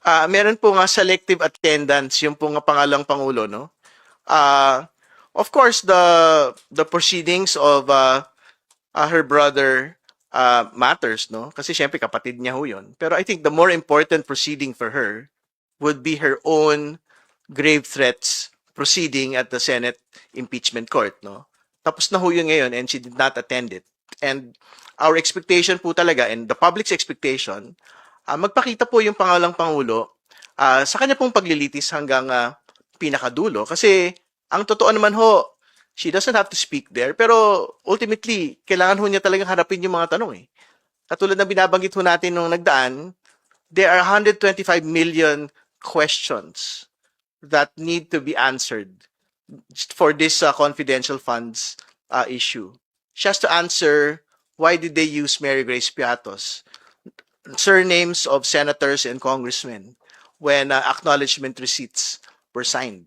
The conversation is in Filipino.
Meron po nga selective attendance yung po nga pangalang pangulo, no? Uh, of course, the proceedings of her brother matters, no? Kasi syempre kapatid niya ho yun. Pero I think the more important proceeding for her would be her own grave threats proceeding at the Senate impeachment court, no? Tapos na ho yun ngayon and she did not attend it. And our expectation po talaga and the public's expectation, magpakita po yung pangalang Pangulo sa kanya pong paglilitis hanggang pinakadulo. Kasi ang totoo naman ho, she doesn't have to speak there, pero ultimately, kailangan ho niya talagang harapin yung mga tanong eh. Katulad ng binabanggit ho natin nung nagdaan, there are 125 million questions that need to be answered for this confidential funds issue. She has to answer why did they use Mary Grace Piatos, surnames of senators and congressmen when acknowledgement receipts were signed.